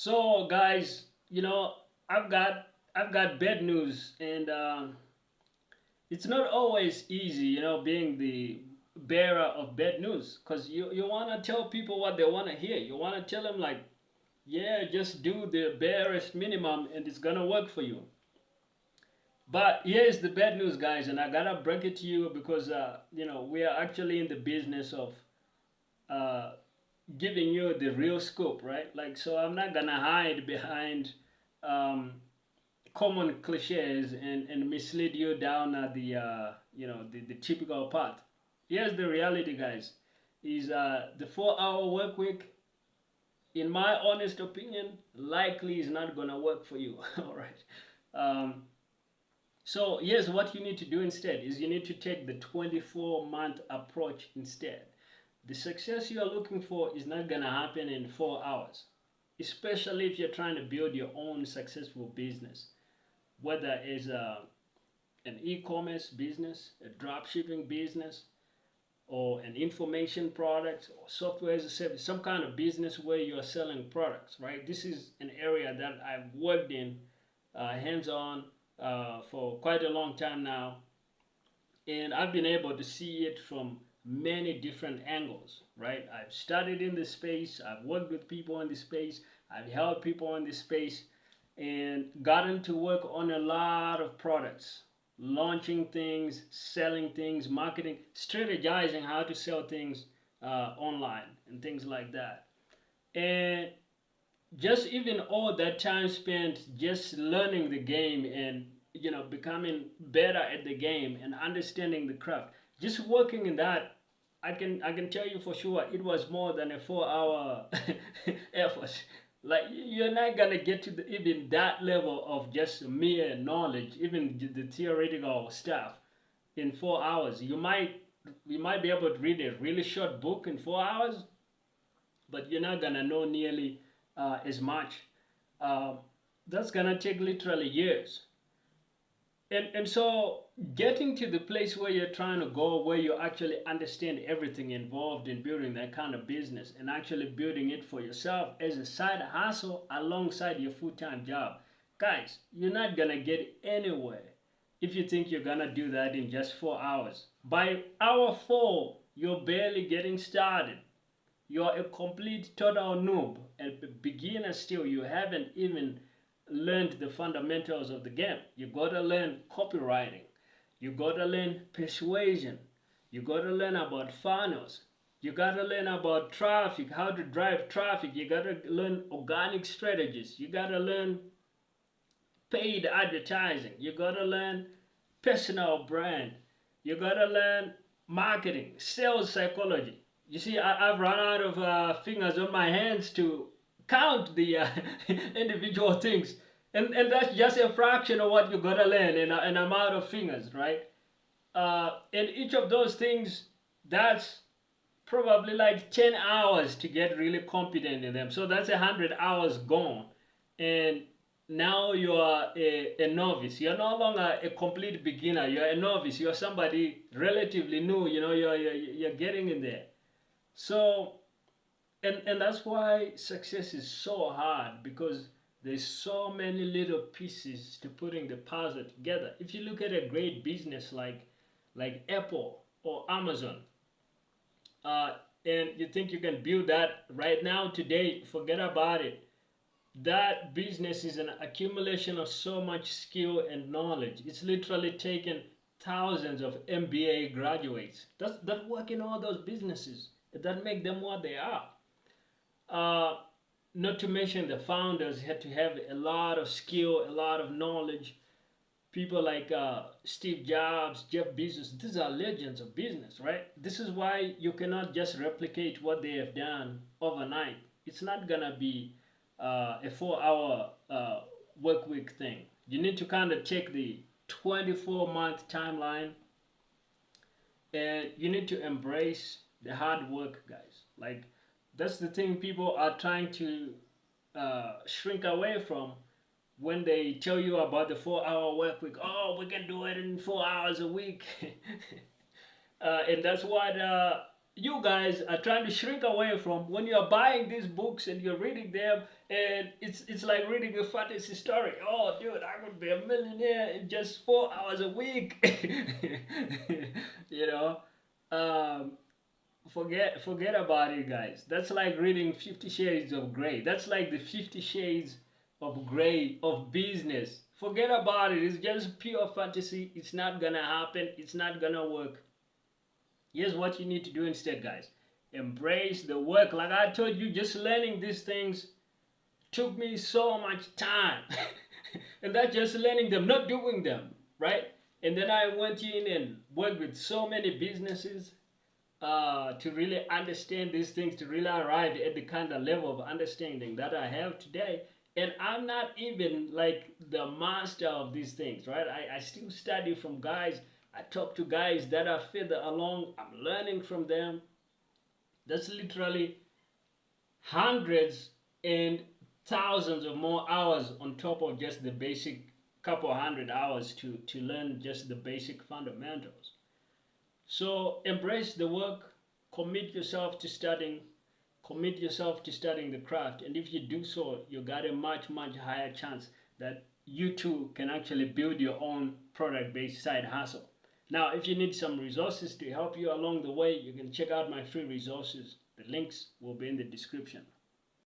So guys, I've got bad news, and it's not always easy, being the bearer of bad news, because you want to tell people what they want to hear. You want to tell them like, yeah, just do the barest minimum and it's gonna work for you. But here's the bad news, guys, and I gotta break it to you because we are actually in the business of uh, giving you the real scoop, right? Like, so I'm not gonna hide behind um, common cliches and mislead you down the typical path. Here's the reality, guys: is the 4-hour work week, in my honest opinion, likely is not gonna work for you. All right. Um, so yes, what you need to do instead is you need to take the 24-month approach instead. The success you are looking for is not gonna happen in 4 hours, especially if you're trying to build your own successful business, whether it's an e-commerce business, a drop shipping business, or an information product or software as a service, some kind of business where you're selling products, right? This is an area that I've worked in hands-on for quite a long time now, and I've been able to see it from many different angles, right? I've studied in this space, I've worked with people in this space, I've helped people in this space, and gotten to work on a lot of products, launching things, selling things, marketing, strategizing how to sell things online and things like that. And just even all that time spent just learning the game and becoming better at the game and understanding the craft, just working in that, I can tell you for sure it was more than a 4-hour effort. Like, you're not gonna get to even that level of just mere knowledge, even the theoretical stuff, in 4 hours. You might be able to read a really short book in 4 hours, but you're not gonna know nearly as much. Uh, that's gonna take literally years. And so getting to the place where you're trying to go, where you actually understand everything involved in building that kind of business and actually building it for yourself as a side hustle alongside your full-time job, guys, you're not gonna get anywhere if you think you're gonna do that in just 4 hours. By hour 4, you're barely getting started. You're a complete total noob, a beginner still. You haven't even learned the fundamentals of the game. You gotta learn copywriting. You gotta learn persuasion. You gotta learn about funnels. You gotta learn about traffic, how to drive traffic. You gotta learn organic strategies. You gotta learn paid advertising. You gotta learn personal brand. You gotta learn marketing, sales psychology. You see, I've run out of fingers on my hands to count the individual things, and that's just a fraction of what you gotta learn, and I'm out of fingers, right? And each of those things, that's probably like 10 hours to get really competent in them. So that's 100 hours gone. And now you are a novice. You're no longer a complete beginner. You're a novice. You're somebody relatively new. You're getting in there. So, and that's why success is so hard, because there's so many little pieces to putting the puzzle together. If you look at a great business like Apple or Amazon, and you think you can build that right now today, forget about it. That business is an accumulation of so much skill and knowledge. It's literally taken thousands of MBA graduates that work in all those businesses that make them what they are. Uh, Not to mention the founders had to have a lot of skill, a lot of knowledge. People like Steve Jobs, Jeff Bezos, these are legends of business, right? This is why you cannot just replicate what they have done overnight. It's not gonna be a 4-hour work week thing. You need to kind of take the 24-month timeline, and you need to embrace the hard work, guys. Like, that's the thing people are trying to shrink away from when they tell you about the 4-hour work week. We can do it in 4 hours a week. And that's what you guys are trying to shrink away from when you're buying these books and you're reading them, and it's like reading a fantasy story. Oh dude, I could be a millionaire in just 4 hours a week. You know, um, forget about it, guys. That's like reading 50 Shades of Grey. That's like the 50 Shades of Grey of business. Forget about it. It's just pure fantasy. It's not gonna happen. It's not gonna work. Here's what you need to do instead, guys. Embrace the work. Like I told you, just learning these things took me so much time. And that's just learning them, not doing them, right? And then I went in and worked with so many businesses to really understand these things, to really arrive at the kind of level of understanding that I have today. And I'm not even like the master of these things, right? I still study from guys. I talk to guys that are further along. I'm learning from them. That's literally hundreds and thousands of more hours on top of just the basic couple hundred hours to learn just the basic fundamentals. So embrace the work, commit yourself to studying, commit yourself to studying the craft. And if you do so, you got a much, much higher chance that you too can actually build your own product-based side hustle. Now, if you need some resources to help you along the way, you can check out my free resources. The links will be in the description.